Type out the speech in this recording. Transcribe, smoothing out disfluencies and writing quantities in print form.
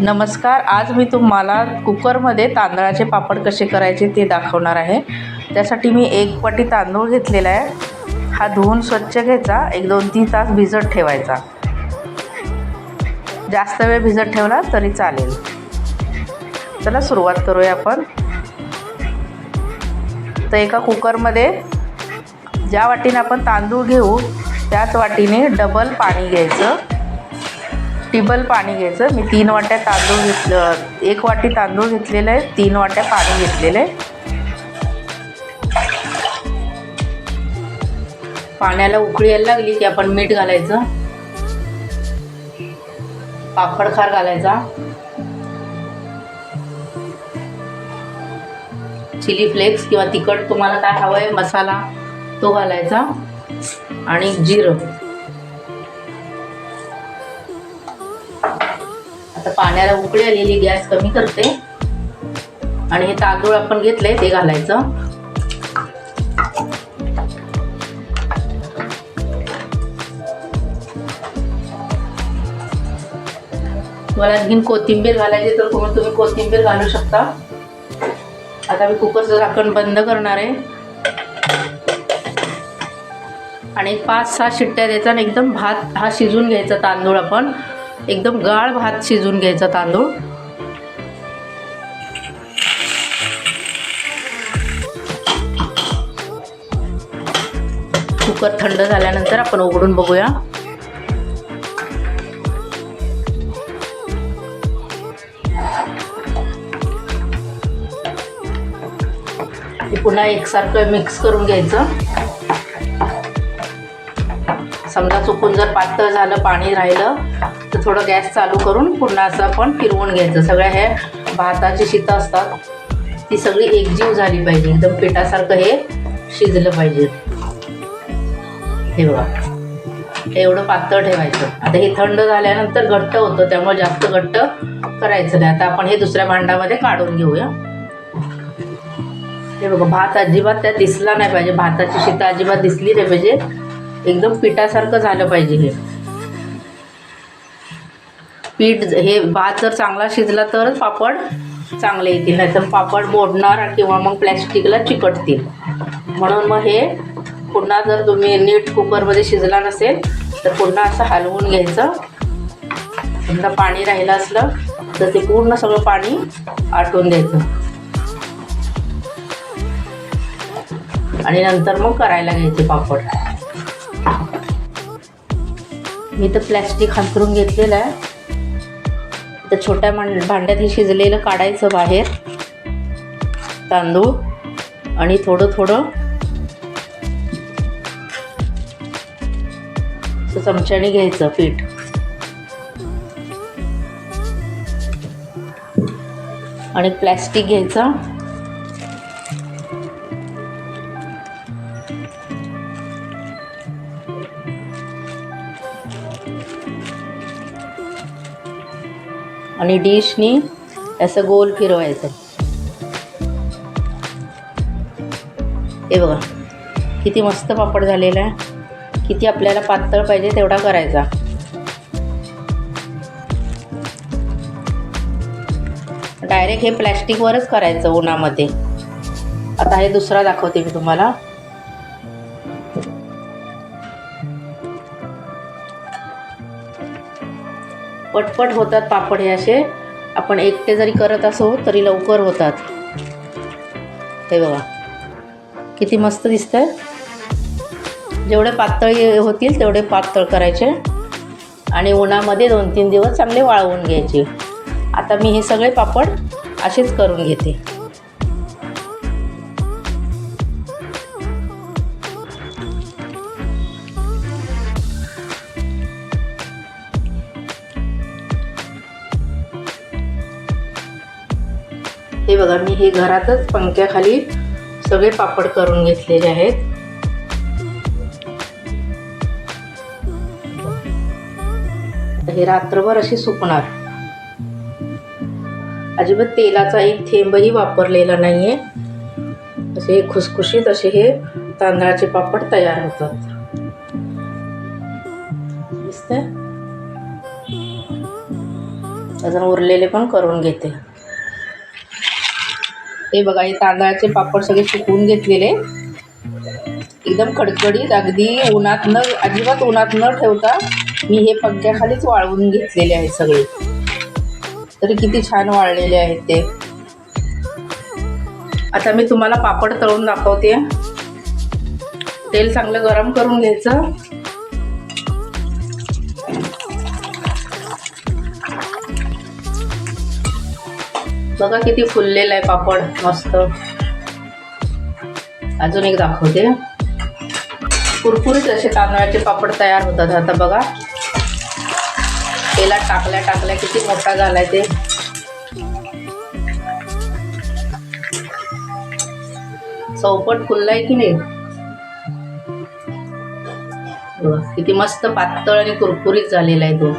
नमस्कार. आज मी तुम्हाला कुकरमध्ये तांदळाचे पापड कसे करायचे ते दाखवणार आहे. त्यासाठी मी 1 वाटी तांदूळ घेतलेला आहे. हा धुवून स्वच्छ घ्यायचा, 1-2-3 तास भिजत ठेवायचा. जास्त वेळ भिजत ठेवला तरी चालेल. चला सुरुवात करूया आपण. तर एका कुकरमध्ये ज्या वाटीने आपण तांदूळ घेऊ त्याच वाटीने डबल पाणी घ्यायचं, टिबल पाणी घ्यायचं. मी 3 वाट्या तांदूळ घेतलं, 1 वाटी तांदूळ घेतलेलं आहे, 3 वाट्या पाणी घेतलेलं आहे. पाण्याला उकळी यायला लागली की आपण मीठ घालायचं, पापड खार घालायचा, चिली फ्लेक्स किंवा तिखट तुम्हाला काय हवं आहे मसाला तो घालायचा आणि जिरं. आता पाण्याला उकळी आलेली, गॅस कमी करते आणि हे तांदूळ आपण घेतले ते घालायचं. तुम्हाला आणखीन कोथिंबीर घालायची तर तुम्ही कोथिंबीर घालू शकता. आता मी कुकरचं झाकण बंद करणार आहे आणि 5-6 शिट्ट्या द्यायचा आणि एकदम भात हा शिजून घ्यायचा. तांदूळ आपण एकदम गाळ भात शिजून घ्यायचा तांदूळ. कुकर थंड झाल्यानंतर आपण उघडून बघूया. पुन्हा एकसारखं मिक्स करून घ्यायचं. समजा चुकून जर पातळ झालं, पाणी राहिलं तर थोडं गॅस चालू करून पुन्हा असं आपण फिरवून घ्यायचं. सगळ्या हे भाताची शीतं असतात ती सगळी एकजीव झाली पाहिजे, एकदम पिठासारखं हे शिजलं पाहिजे. हे बघा, एवढं पातळ ठेवायचं. आता हे थंड झाल्यानंतर घट्ट होतं, त्यामुळे जास्त घट्ट करायचं नाही. आता आपण हे दुसऱ्या भांड्यामध्ये काढून घेऊया. हे बघा, भात अजिबात त्यात दिसला नाही पाहिजे, भाताची शीतं अजिबात दिसली नाही पाहिजे, एकदम पिठासारखं झालं पाहिजे. हे पीठ, हे भात जर चांगला शिजला तरच पापड चांगले येतील, नाहीतर पापड मोडणार किंवा मग प्लॅस्टिकला चिकटतील. म्हणून मग हे पुन्हा जर तुम्ही नीट कुकरमध्ये शिजला नसेल तर पुन्हा असं हलवून घ्यायचं. समजा पाणी राहिलं असलं तर ते पूर्ण सगळं पाणी आटवून द्यायचं आणि नंतर मग करायला घ्यायचे पापड. मी तर प्लॅस्टिक हातरून घेतलेलं आहे. तर छोट्या भांड्यात हे शिजलेलं काढायचं बाहेर तांदूळ आणि थोडं थोडं चमच्याने घ्यायचं पीठ आणि प्लॅस्टिक घ्यायचं आणि डिशनी असं गोल फिरवायचं. हे बघा किती मस्त पापड झालेला आहे. किती आपल्याला पातळ पाहिजे तेवढा करायचा. डायरेक्ट हे प्लॅस्टिकवरच करायचं उन्हामध्ये. आता हे दुसरा दाखवते मी तुम्हाला. पटपट होतात पापड हे असे. आपण एकटे जरी करत असो तरी लवकर होतात. हे बघा किती मस्त दिसतंय. जेवढे पातळ होतील तेवढे पातळ करायचे आणि उन्हामध्ये 2-3 दिवस चांगले वाळवून घ्यायचे. आता मी हे सगळे पापड असेच करून घेते. हे बघा, मी हे घरातच पंख्याखाली सगळे पापड करून घेतलेले आहेत. हे रात्रभर असे सुकणार. अजिबात तेलाचा एक थेंबही वापरलेला नाहीये. असे खुसखुशीत असे हे तांदळाचे पापड तयार होतात. दिसतंय? अजून उरलेले पण करून घेते. हे बघा, हे तांदळाचे पापड सगळे सुकवून घेतलेले, एकदम कडकडीत, अगदी उन्हात न, अजिबात उन्हात न ठेवता मी हे पंख्याखालीच वाळवून घेतलेले आहेत सगळे. तरी किती छान वाळलेले आहेत ते. आता मी तुम्हाला पापड तळून दाखवते. तेल चांगलं गरम करून घ्यायचं. बघा किती फुललेला आहे पापड, मस्त. अजून एक दाखवते. कुरकुरीत असे तांदळाचे पापड तयार होतात. आता बघा, तेलात टाकल्या किती मोठा झालाय ते. चौपट फुललाय की नाही. किती मस्त पातळ आणि कुरकुरीत झालेला आहे तो.